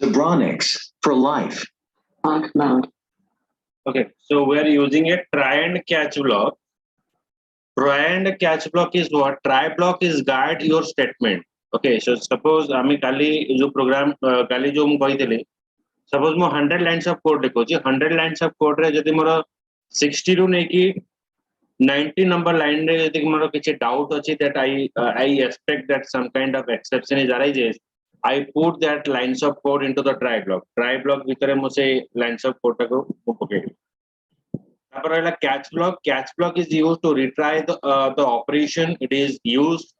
Zebronics for life. Arc mode. Okay, so we are using a try and catch block. Try and catch block is what? Try block is guard your statement. Okay, so suppose आमी काली जो program काली जो मुझे कहते suppose mo 100 lines of code देखो जी 100 lines of code रे जदि मोर 60 रू नहीं कि 90 number line रे जदि मोर किसी doubt अच्छी that I expect that some kind of exception is arises. I put that lines of code into the try block. Try block भीतर मुझे lines of code को पकड़े. Catch block is used to retry the operation. It is used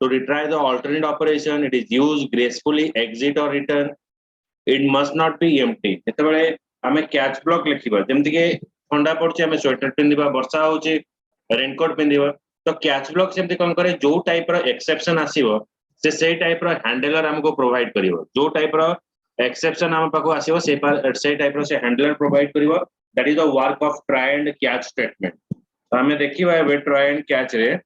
to retry the alternate operation. It is used gracefully exit or return. It must not be empty. जेतेबेले आमे catch block लिखिबा जेमति के ठंडा पड़छ आमे sweater पिंदिबा वर्षा होची raincoat पिंदिबा तो catch block सेमति कोन करे जो type रो exception आसीबो से type रो handler हमको प्रोवाइड करिवो जो टाइप रो एक्सेप्शन हम पाको आसीबो से टाइप रो से हैंडलर प्रोवाइड करिवो. That is the work of try and catch statement. So हमें देखिए वे try and catch रे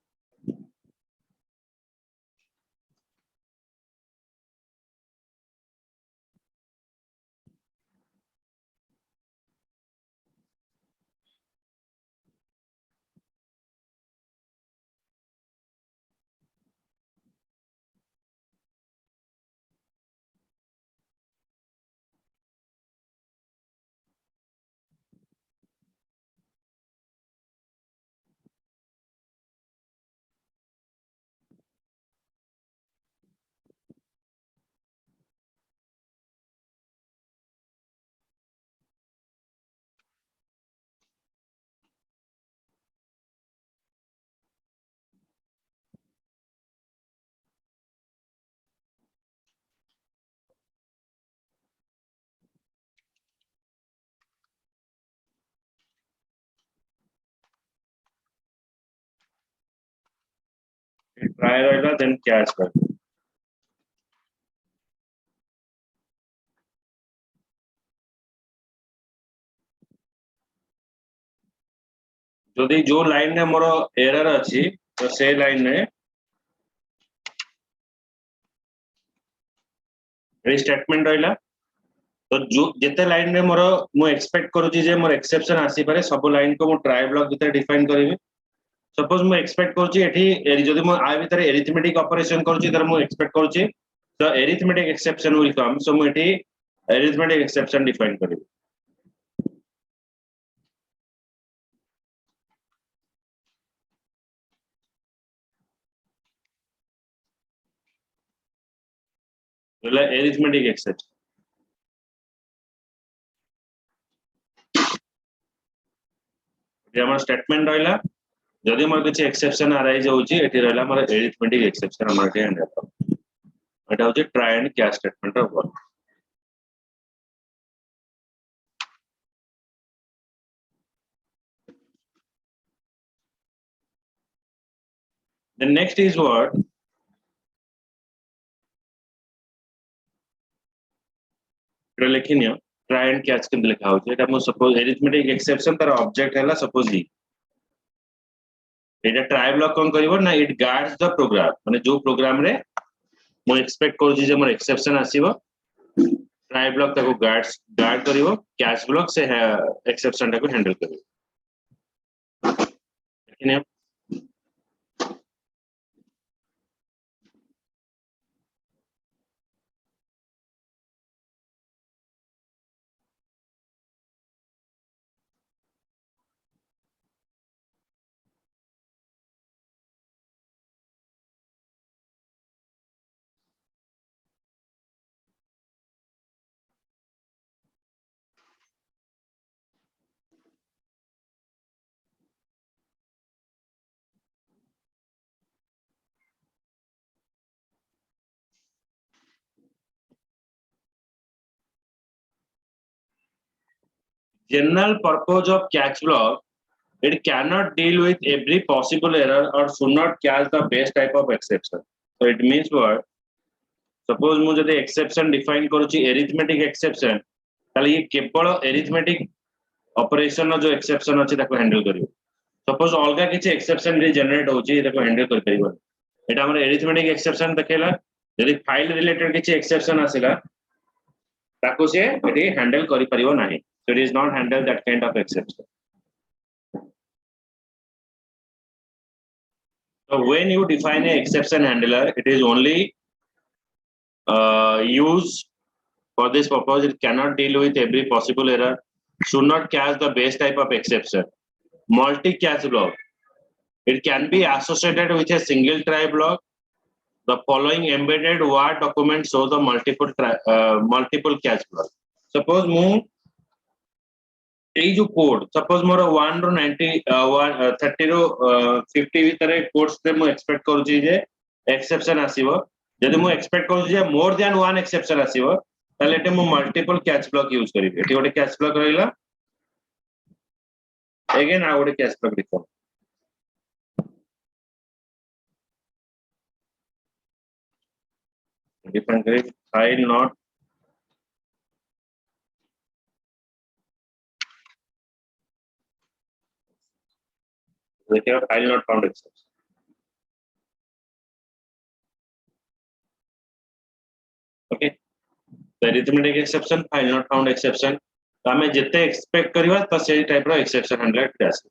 try रहेगा then catch कर. जदि जो लाइन ने मोर एरर अछि तो से लाइन ने स्टेटमेंट रहिला तो जो जेते लाइन रे मोर मु एक्सपेक्ट करूची जे मोर एक्सेप्शन आसी पारे सब लाइन को मु ट्राई ब्लॉक भीतर डिफाइन करिवे. सपोज मु एक्सपेक्ट करूची एठी जदि मु आ भीतर एरिथमेटिक ऑपरेशन करूची तर मु एक्सपेक्ट करूची तो एरिथमेटिक एक्सेप्शन विल कम सो मु एठी एरिथमेटिक एक्सेप्शन डिफाइन करिवे. बोला एरिथमेटिक एक्सेप्शन हमर स्टेटमेंट रहला जदि मोर किछ एक्सेप्शन अराइज होची एठी रहला मोर एरिथमेटिक एक्सेप्शन हमर के हैंडल एटा होची try and catch statement of work. The next is what लिखिनियो try and catch के लिखा होची एटा मु सपोज एरिथमेटिक एक्सेप्शन तार ऑब्जेक्ट हैला सपोज ही एटा ट्राई ब्लॉक कोन करिवो ना इट गार्ड्स द प्रोग्राम माने जो प्रोग्राम रे मु एक्सपेक्ट करूची जे मोर एक्सेप्शन आसीबो ट्राई ब्लॉक ताको गार्ड करिवो कैच ब्लॉक से एक्सेप्शन ताको handle करिवो. लिखिनियो general purpose of catch block, it cannot deal with every possible error or should not catch the best type of exception. So it means what? Suppose mu jodi exception define karuchi arithmetic exception, tale ye kebal arithmetic operation जो exception अछि ताको handle करियो suppose अलगा किछि exception रे generate होछि ताको handle कर परिबो एटा हमर एरिथमेटिक एक्सेप्शन देखेला यदि फाइल रिलेटेड किछि एक्सेप्शन आसिला ताको से एटी हैंडल करि परिबो नाही so it is not handle that kind of exception so when you define a exception handler it is only used for this purpose it cannot deal with every possible error should not catch the base type of exception multi catch block it can be associated with a single try block the following embedded word document show the multiple catch block suppose mu এই जो code suppose मोर 1 रो 90 30 रो 50 ভিতরে কোड्स रे मु expect करू छी जे exception आसीबो जदि मु expect करू जे मोर देन 1 एक्सेप्शन आसीबो ताले एटे मु मल्टीपल कैच ब्लॉक यूज करिबे एटी गोटे कैच ब्लॉक रहिला अगेन आ गोटे कैच ब्लॉक देखो डिफाइन करे फाइल नॉट देखिए file not found exception okay arithmetic exception file not found exception तो हमें जिते एक्सपेक्ट करिवा तो सेही टाइप रो एक्सेप्शन हैंडलर आसे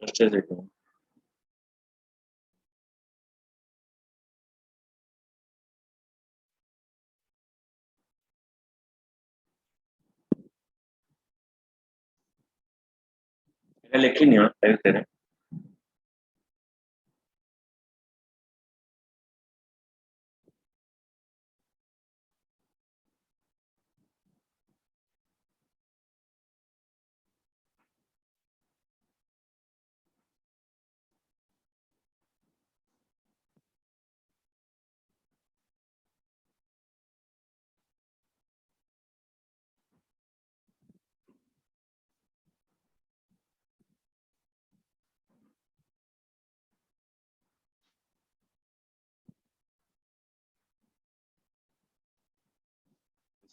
अच्छे से लिखी नहीं है तेरे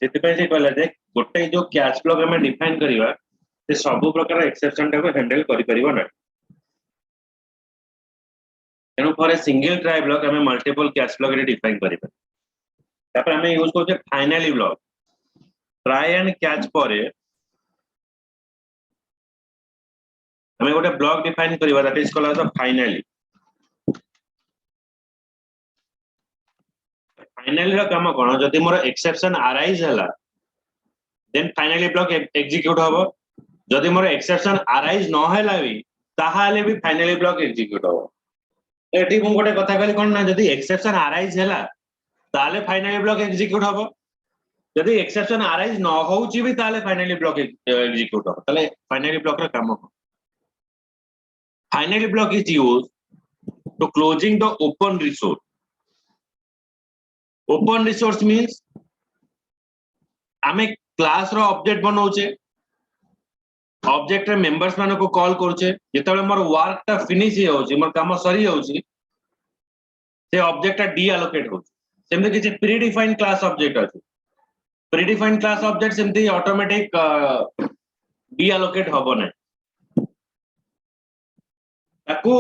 ସେଥିପାଇଁ ସେ କହିଲା ଯେ ଗୋଟେ ଯୋଉ କ୍ୟାଚ୍ ବ୍ଲକ୍ ଆମେ डिफाइन କରିବା ସେ ସବୁ ପ୍ରକାର ଏକ୍ସେପ୍ସନ ଟାକୁ ହ୍ୟାଣ୍ଡଲ କରିପାରିବ ନାହିଁ ତେଣୁ for a single try block ଆମେ ମଲ୍ଟିपल କ୍ୟାଚ୍ ବ୍ଲକ୍ ରେ डिफाइन କରିବା ତାପରେ ଆମେ ୟୁଜ କରୁଛେ finally block try and catch ପରେ ଆମେ ଗୋଟେ ବ୍ଲକ୍ डिफाइन କରିବା that is called as finally finally रो काम कोन जदि मोर एक्सेप्शन अराइज हला देन फाइनाली ब्लॉक एग्जीक्यूट हबो जदि मोर एक्सेप्शन अराइज न हला भी ताहाले भी फाइनाली ब्लॉक एग्जीक्यूट हबो एठी मु गोटे कथा कहली कोन ना जदि एक्सेप्शन अराइज हला ताहाले फाइनाली ब्लॉक एग्जीक्यूट हबो जदि एक्सेप्शन अराइज न होउची भी ताहाले फाइनाली ब्लॉक एग्जीक्यूट हबो ताले फाइनाली ब्लॉक रो काम कोन finally block is used to closing the open resource open resource means आमे क्लास रो ऑब्जेक्ट बनाउचे ऑब्जेक्ट रे मेंबर्स माने को कॉल करछे जेतबे मोर वर्क ता फिनिश हो होची मोर काम सरी होची से ऑब्जेक्ट ता डी एलोकेट हो सेमते किछि प्री डिफाइन क्लास ऑब्जेक्ट अछि प्री डिफाइन क्लास ऑब्जेक्ट सेमते ऑटोमेटिक डी एलोकेट हबो नै ताको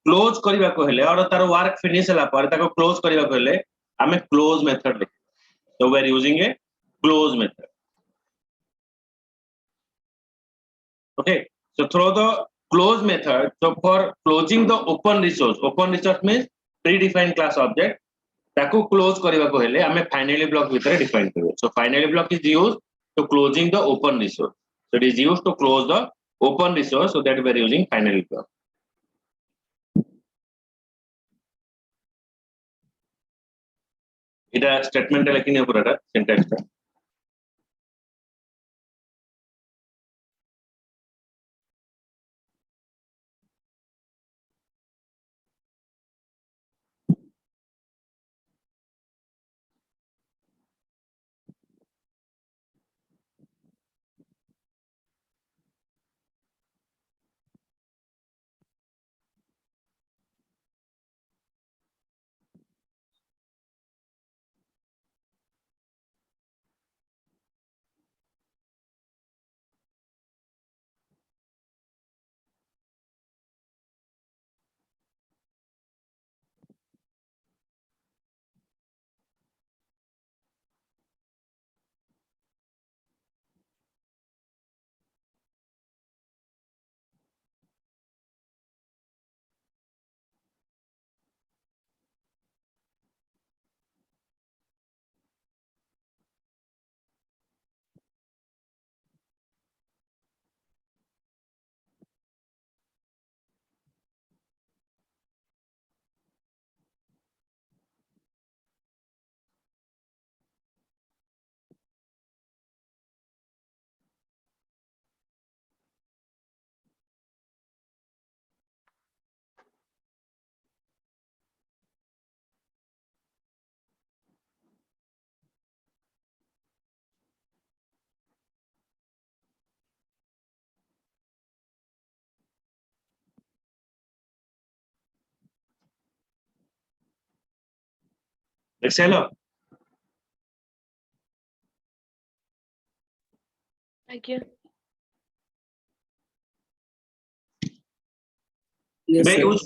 क्लोज करबा को हेले और तार वर्क फिनिश हला पर ताको क्लोज करबा को हेले हमें close method so we are using a close method okay so through the close method so for closing the open resource means predefined class object ताको क्लोज करबा को हेले हमें फाइनली ब्लॉक भीतर डिफाइन करबो so finally block is used to closing the open resource so it is used to close the open resource so that we are using finally block এটা স্টেটমেন্টে লিখি নিও পুরোটা সিনট্যাক্সটা Excel ଆଜ୍ଞା Yes, ଏବେ sir. Use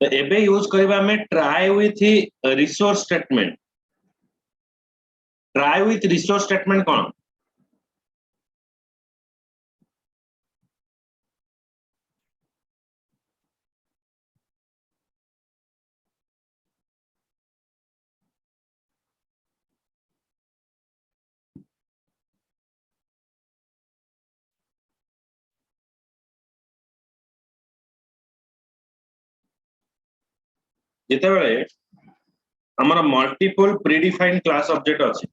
तो एबे यूज करबा में try with resource statement try with resource statement कौन जितेबाला हमारा मल्टीपल प्रीडिफाइंड क्लास ऑब्जेक्ट अच्छे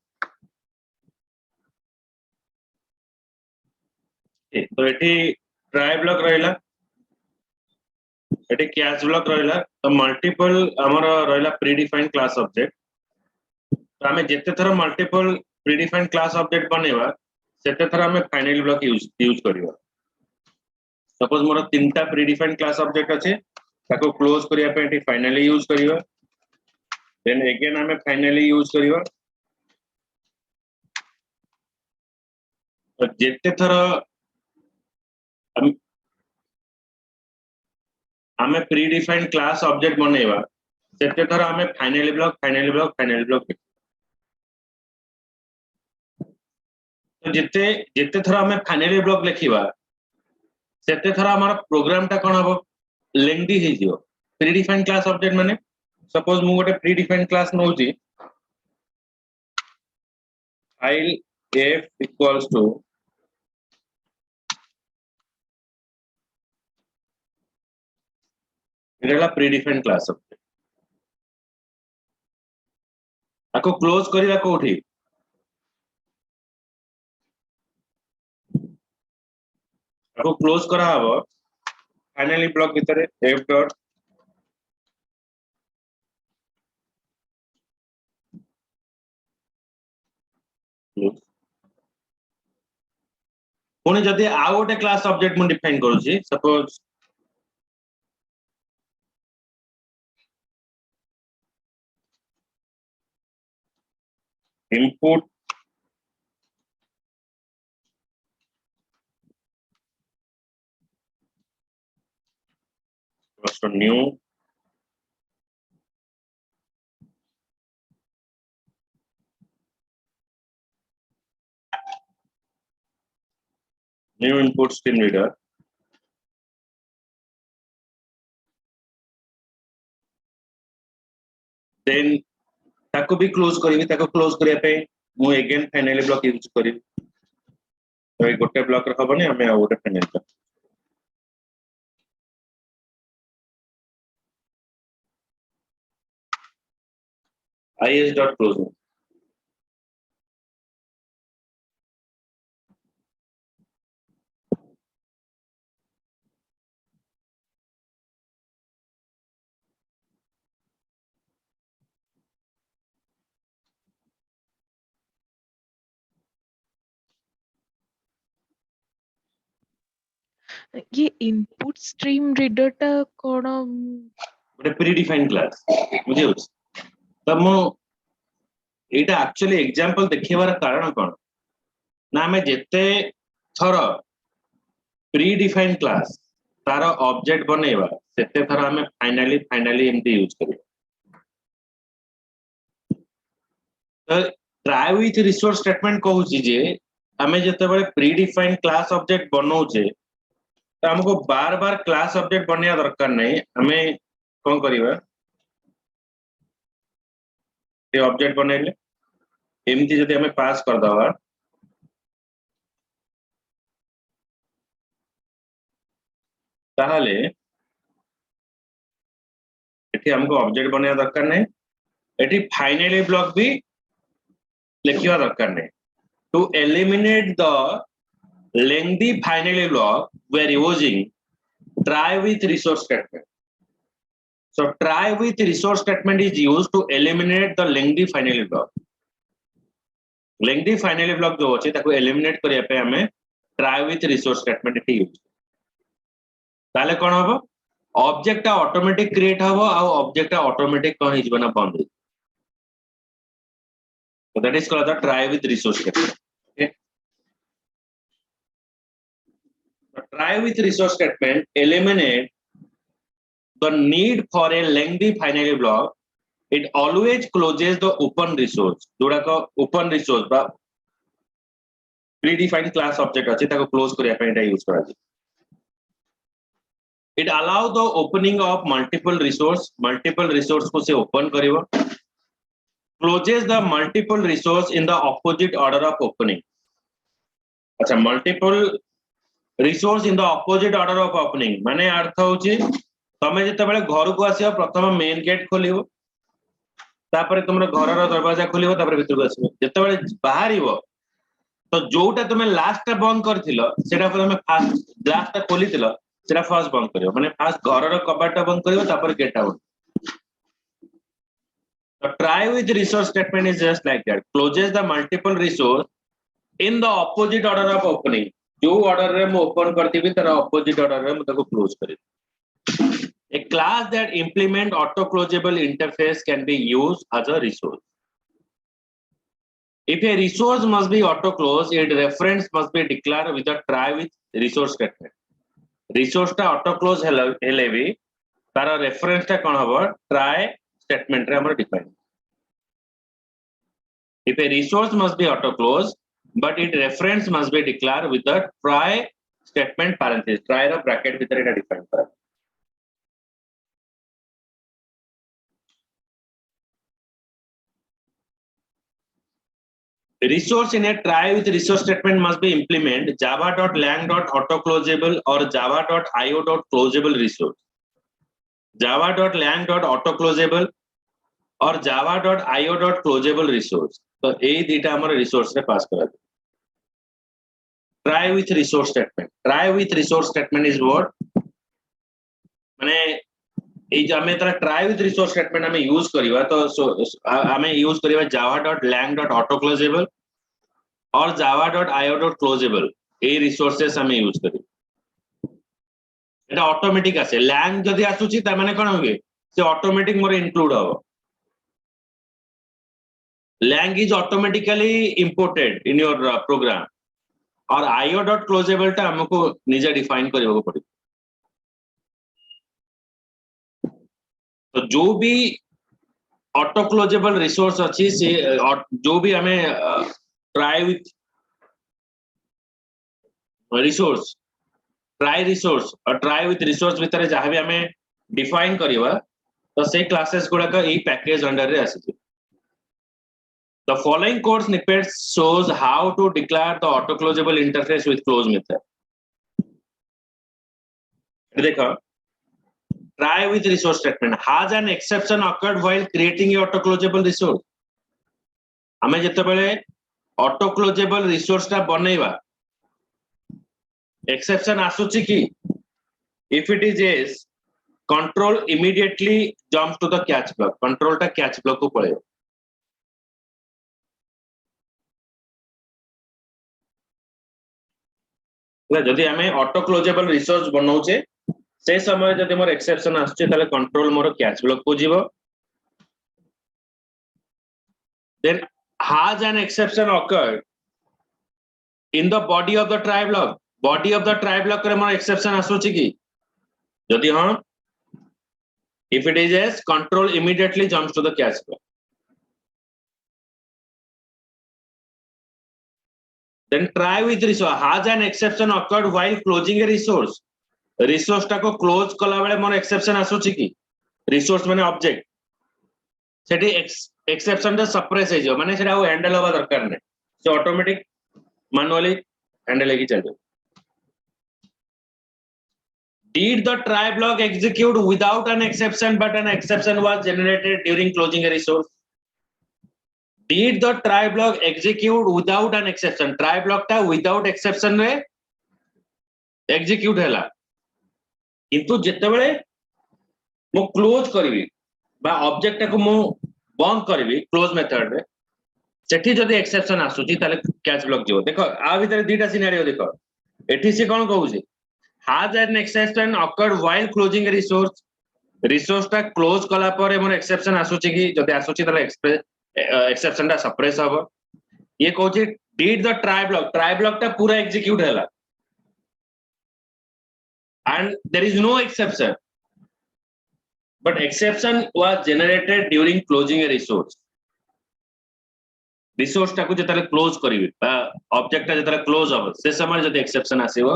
तो ये ट्राई ब्लॉक रहा ये कैच ब्लॉक रहा तो मल्टीपल आमर रहा प्रीडिफाइंड क्लास ऑब्जेक्ट तो आम जिते थर मल्टीपल प्रीडिफाइंड क्लास ऑब्जेक्ट बनवा सेते थर आम फाइनल ब्लॉक यूज करवा सपोज मोर 3टा प्रीडिफाइंड क्लास ऑब्जेक्ट अच्छे ताको क्लोज करने फाइनली यूज करवा देन अगेन आम फाइनली यूज करवा जिते थर आम प्रीडिफाइंड क्लास ऑब्जेक्ट बनवा सेते थर आम फाइनली ब्लॉक तो जिते जिते थर आम फाइनली ब्लॉक लिखा सेते थर आम प्रोग्राम टा कौन हम लेंदी हो प्रीडिफाइंड क्लास ऑब्जेक्ट माने सपोज मु गोटे प्रीडिफाइंड क्लास नौची फाइल f इक्वल्स टू इरेला प्रीडिफाइंड क्लास ऑब्जेक्ट ताको क्लोज करबा कोठी ताको क्लोज करा हबो फाइनली ब्लॉक भीतर f डॉट पुणी जदि आउ गोटे क्लास ऑब्जेक्ट मु डिफाइन करूची suppose input plus to new input stream reader then ताको भी क्लोज करी ताको क्लोज करिया पे मु अगेन फाइनली ब्लॉक यूज करी तो ए गोटे ब्लॉक रे हबनी हमें आ गोटे final block is dot closing ये इनपुट स्ट्रीम रीडर टा कोन गोटे प्री डिफाइंड क्लास बुझे तो मु एटा एक्चुअली एग्जांपल देखिबार कारण कोन ना हमें जेते थर प्री डिफाइंड क्लास तार ऑब्जेक्ट बनेवा सेते थर हमें फाइनली एमटी यूज करियो तो ट्राई विथ रिसोर्स स्टेटमेंट कहूची जे हमें जते बळे प्री डिफाइंड क्लास ऑब्जेक्ट बनौचे तो हमको बार बार क्लास ऑब्जेक्ट बनया दरकार नहीं हमें कौन करिवा ये ऑब्जेक्ट बनेले एमती जदि हमें पास कर दवा ताहले एठी हमको ऑब्जेक्ट बनया दरकार नहीं एठी फाइनली ब्लॉक भी लिखिवा दरकार नहीं to eliminate the lengthy finally block we are using try with resource statement so try with resource statement is used to eliminate the lengthy finally block जो अछि ताको eliminate करिया पे हमें try with resource statement एठी use ताले कोन हबो object automatic create हबो आ ऑब्जेक्ट ऑटोमेटिक कोन हिजबना बंद So that is called the try with resource statement. Okay. The try with resource statement eliminate the need for a lengthy finally block. It always closes the open resource. जोड़ाक open resource बा predefined class object अच्छे ताको close करिया पे इटा use करा जी. It allow the opening of multiple resource को से open करिवो. Closes the multiple resource in the opposite order of opening. अच्छा multiple resource in the opposite order of opening माने अर्थ होची तमे जते बेले घर को आसीओ प्रथम मेन गेट खोलिवो तापरे तुमर घरर दरवाजा खोलिवो तापरे भीतर को आसीबो जते बेले बाहरिवो तो जोटा तुमे लास्ट टा बंद करथिलो सेटा तुमे फास्ट लास्ट टा खोलिथिलो सेटा फर्स्ट बंद करियो माने फास्ट घरर कबाटा बंद करियो तापरे get out. The try with resource statement is just like that. Closes the multiple resource in the opposite order of opening. जो order रे मैं open करती भी तेरा opposite order रे मैं ताको close करी. A class that implement auto closable interface can be used as a resource. If a resource must be auto close, its reference must be declared with a try with resource statement. Resource टा auto close हेले भी तारा reference टा कौन हवा try statement रे हमर define. If a resource must be auto close, but its reference must be declared with the try statement parenthesis. Try रा bracket भीतर इटा define करा. Resource in a try with resource statement must be implement java.lang.autoclosable or java.io.closable resource. Java.lang.autoclosable or java.io.closable resource. So A data हमर resource रे pass करा. Try with resource statement. Try with resource statement is what? माने এই যে আমি তারা try with resource statement আমি use করিবা তো আমি ইউজ করিবা java.lang.autoclosable or java.io.closable এই রিসোর্সেস আমি ইউজ করি এটা অটোমেটিক আছে lang যদি আসুচি তার মানে কোন হবে সে অটোমেটিক মোরে ইনক্লুড হবে lang is automatically imported in your program और io.closable टा हमको निजे डिफाइन କରିବାକୁ ପଡିବ तो जो भी ऑटो क्लोजेबल रिसोर्स अच्छी से जो भी हमें try with resource try resource और ट्राई विथ रिसोर्स भीतर जहां भी हमें डिफाइन करिवा तो से क्लासेस गुडा का ई पैकेज अंडर रे आसी. The following code snippets shows how to declare the auto closable interface with close method. देखो try with resource statement has an exception occurred while creating a auto closable resource. हमें जते बेले auto closable resource टा बनेइबा exception आसुची की if it is yes control immediately jumps to the catch block. Control टा catch block को पळेयो. जदि हमें auto closable resource बनाउचे से समय जदि मोर एक्सेप्शन आछे ताले कंट्रोल मोर कैच ब्लॉक को जीवो then has an exception occurred in the body of the try block. Body of the try block रे मोर एक्सेप्शन आछुची की जदि हां if it is yes control immediately jumps to the catch block. Then try with resource has an exception occurred while closing a resource. Resource टा को close कला बेले मोर exception आसुची की रिसोर्स माने ऑब्जेक्ट सेठी एक्सेप्शन टा सप्रेस हे जो माने सेटा वो हैंडल होबा दरकार नै से ऑटोमेटिक मैनुअली हैंडल हेकी चल जाय. Did the try block execute without an exception but an exception was generated during closing a resource? Did the try block execute without an exception? Try block टा without exception रे execute हैला किंतु जते बेले मो close करबी बा object को मो बंद करबी क्लोज मेथड रे सेठी जदी एक्सेप्शन आसुची ताले कैच ब्लॉक जीवो. देखो आ भीतर दीटा सिनेरियो देखो एठी से कोन कहूची has an exception occurred while closing a resource टा क्लोज कला परे मोर एक्सेप्शन आसुची की जदी आसुची ताले एक्सेप्शन टा सप्रेस हबो ये कहू छी did the try block टा पूरा execute हैला and there is no exception but exception was generated during closing a resource टा को जतले क्लोज करिवे ऑब्जेक्ट टा जतले क्लोज हबो से समय जदि एक्सेप्शन आसीबो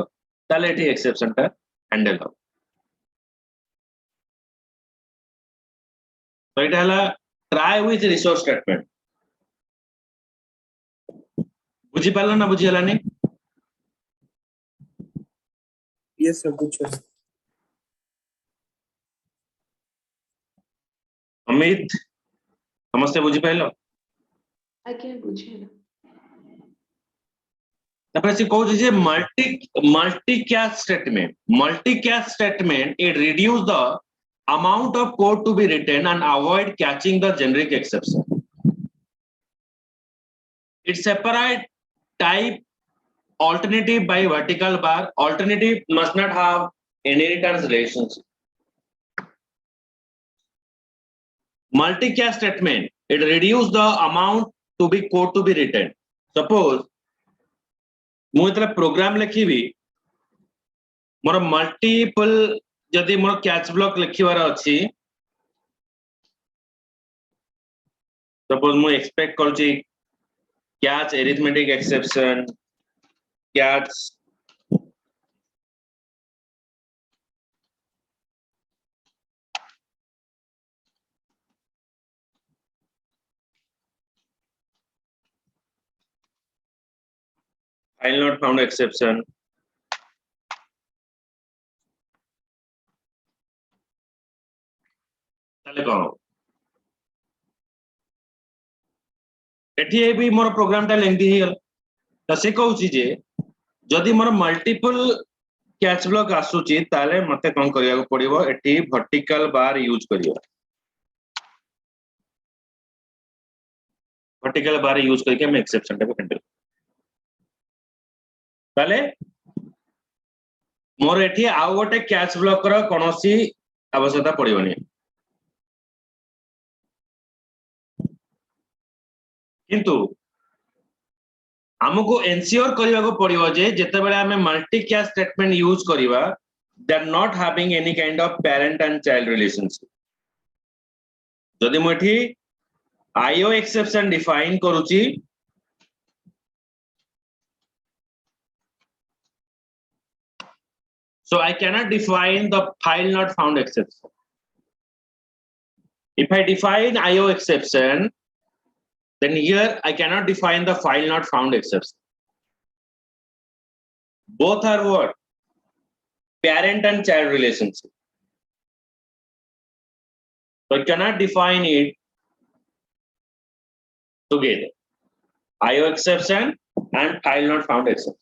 ताले एठी एक्सेप्शन टा हैंडल हबो तो एटा हला ट्राई विथ रिसोर्स स्टेटमेंट बुझी पालो ना बुझी हलानी Yes, sir. Good choice. Amit समस्या बुझी पाइलो ଆଜ୍ଞା ବୁଝିହେଲା तापर से कहू जे multi catch statement it reduce the amount of code to be written and avoid catching the generic exception it separate type alternative by vertical bar alternative must not have inheritance relationship multi-cast statement it reduce the amount to be code to be written suppose मु इतला programme लिखिबी मोर multiple जदि मोर catch block लिखिबार अछि suppose मु expect करछि catch arithmetic exception catch file not found exception ताले कोन एठी भी मोर programme टा लेंथी ही त से कहउची जे जदि मोर मल्टीपल कैच ब्लॉक आसुची ताले मते कोन करिया को पड़िबो एठी वर्टिकल बार यूज करियो वर्टिकल बार यूज करके हम एक्सेप्शन टा को हैंडल ताले मोर एठी आउ गोटे कैच ब्लॉक रो कोनोसी आवश्यकता पड़िबोनी किंतु हमको एनश्योर करिया को पड़िबो जे जते बेले हमें मल्टी कैच स्टेटमेंट यूज करिवा they are not having any kind of parent and child relationship जदि मु एठी आईओ एक्सेप्शन डिफाइन करूची so I cannot define the file not found exception if I define IO exception then here I cannot define the file not found exception both are what parent and child relationship so I cannot define it together IO exception and file not found exception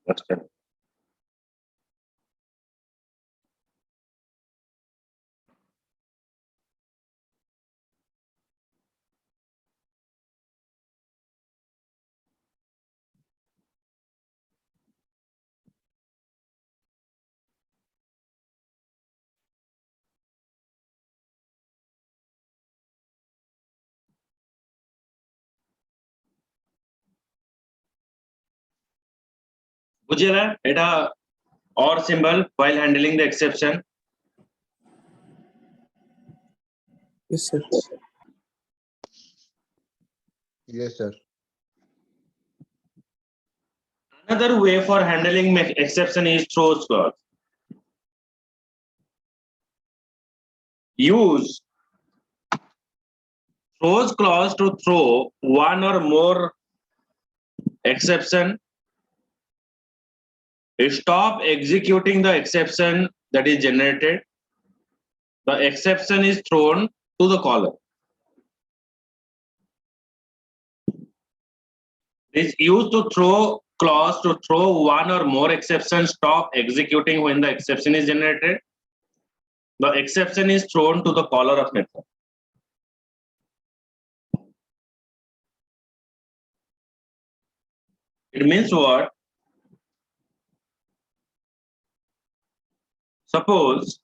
that's correct. बुझिला Etah or symbol while handling the exception Yes, sir. Yes, sir. another way for handling exception is throws clause use throws clause to throw one or more exception, stop executing the exception that is generated. The exception is thrown to the caller. Is used to throw clause to throw one or more exceptions, stop executing when the exception is generated. The exception is thrown to the caller of method. It means what? Suppose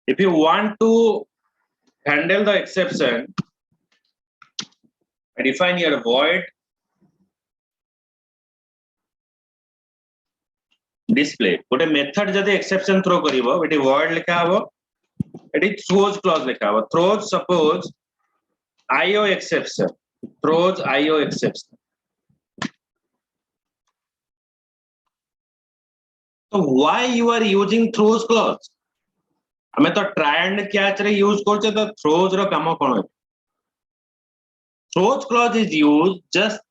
if you want to handle the exception, I define here void display. Gote method jodi exception throw karibo, eti void likha habo, eti throws clause likha habo. Throws suppose IO exception, throws IO exception. So why you are using throws clause? हमें तो try and catch रे use करते तो throws रो काम कौन है? Throws clause is used just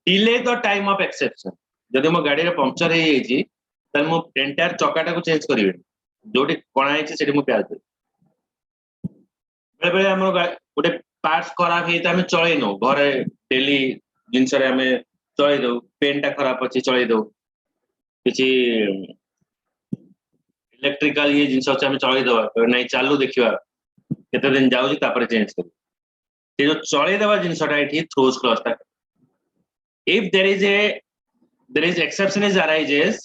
delay the time of exception. जब मो गाड़ी रे पंक्चर है ये जी, तब मो entire चौकाटा को change करिए. जोड़ी कौन है इसे सेठी मो प्यार दे. बेले हमरो गोटे पार्ट्स खराब हे त हमें चलै नो घरे डेली जिंस रे हमें चलै दो पेन टा खराब अछि चलै दो किछि इलेक्ट्रिकल ये जिंस अछि हमें चलै दवा नै चालू देखिवा केते दिन जाउची तापर चेंज कर ये जो चलै दवा जिंसटा एठी थ्रोज क्लॉज टा if there is exception is arises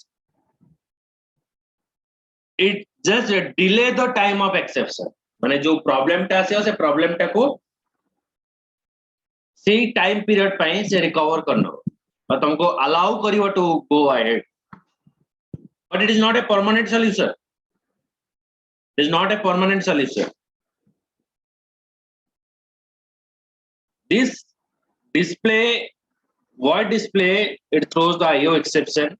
it just delay the time of exception माने जो प्रॉब्लम टा से उसे प्रॉब्लम टा को सही टाइम पीरियड पे से रिकवर करनो और तुमको अलाउ करियो to go ahead but it is not a permanent solution. It is not a permanent solution. This display void display it throws the IO exception.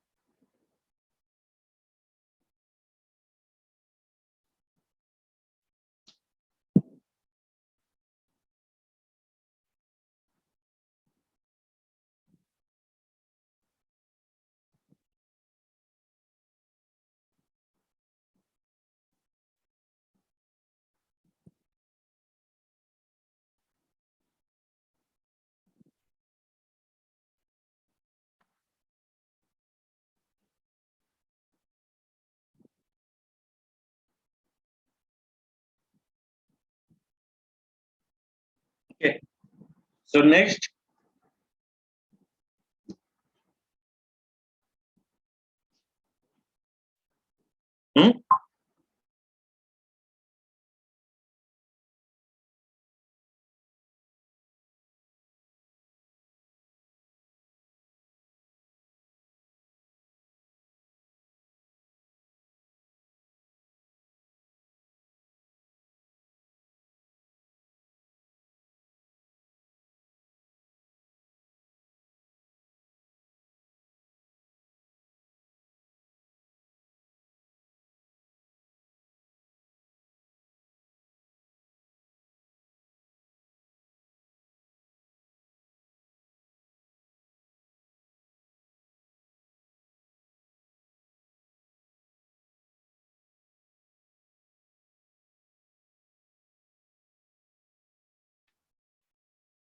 Okay. So next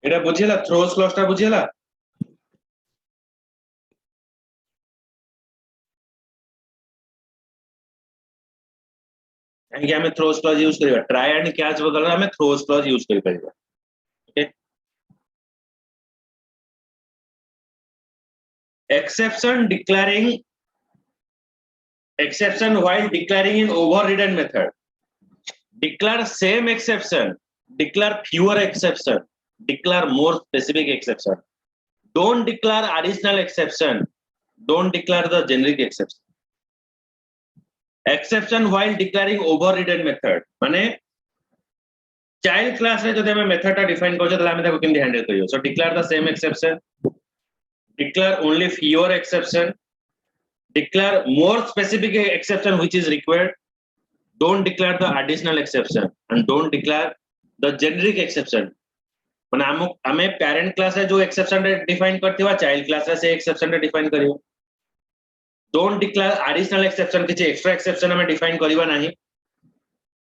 Etah बुझिला throws clause टा बुझिला कि हमें throws clause use करिवा try and catch बदल हमें throws clause use करि परिबा okay exception while declaring in overridden method declare same exception declare fewer exception declare more specific exception don't declare additional exception don't declare the generic exception exception while declaring overridden method माने child class रे जदि हमें method टा define करछो त हमें ताको केमि handle करियो सो declare the same exception declare only fewer exception declare more specific exception which is required don't declare the additional exception and don't declare the generic exception. माने आमे parent class रे जो exception रे define करथिवा child class रे से exception रे define करियो. Don't declare additional exception किछि extra exception हमें define करिवा नाही.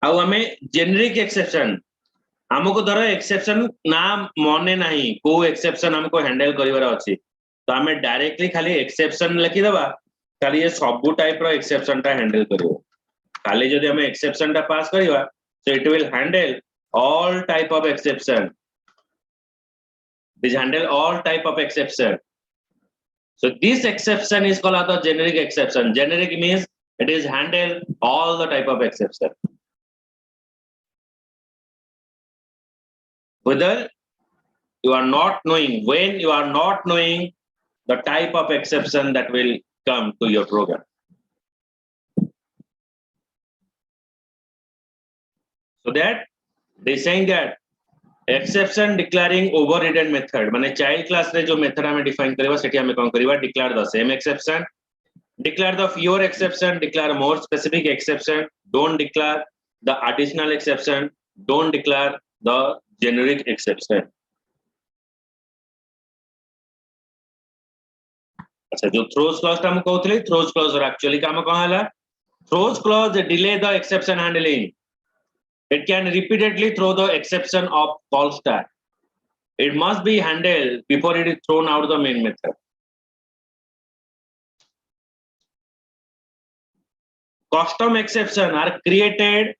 आउ हमें generic exception हमको धर exception ना मने नाही को exception हमको handle करिवार अछि तो हमें डायरेक्टली खाली exception लिखि देबा खाली ये सब टाइप रो exception ता handle करियो खाली जदि हमें exception ता पास करिवा so it will handle all type of exception. This handle all type of exception. So this exception is called the generic exception. Generic means it is handle all the type of exception. Whether you are not knowing, when you are not knowing the type of exception that will come to your program. So that they saying that exception declaring overridden method माने child class रे जो method हमें define करेवा सेठी हमें कौन करेवा declare the same exception, declare the fewer exception, declare more specific exception, don't declare the additional exception, don't declare the generic exception. अच्छा जो throws clause टा हम कहउथले throws clause र actually काम कौन हला throws clause delay the exception handling. It can repeatedly throw the exception of false stack. It must be handled before it is thrown out of the main method. Custom exception are created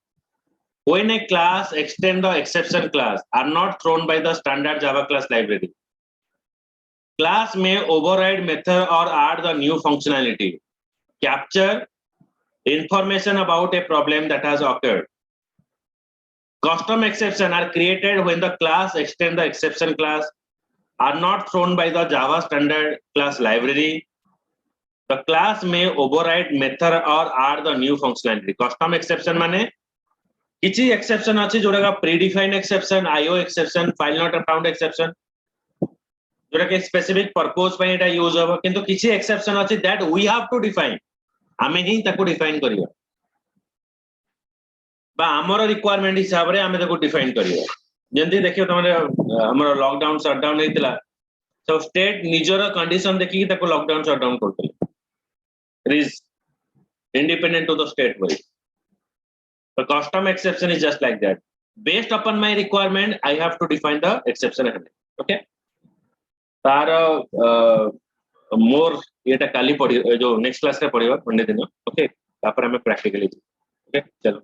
when a class extend the exception class are not thrown by the standard Java class library. Class may override method or add the new functionality, capture information about a problem that has occurred. Custom exception are created when the class extend the exception class are not thrown by the Java standard class library. The class may override method or add the new functionality. Custom exception माने किछि exception अछि जोरा का predefined exception, IO exception, file not found exception जोरा के specific purpose पे एटा use होबो किंतु किछि exception अछि that we have to define आमे ही ताको define करियो बा हमर रिक्वायरमेंट हिसाब रे आमे ताको डिफाइन करियो जंदी देखियो तमरे हमर लॉकडाउन शटडाउन हेतिला सब स्टेट निजर कंडीशन देखि ताको लॉकडाउन शटडाउन करतले it is independent to the state wise. The custom exception is just like that. Based upon my requirement, I have to define the exception handling. Okay. तार more एटा काली पड़ी जो next class रे पड़ियो Monday दिन okay तापर हमें practically okay चलो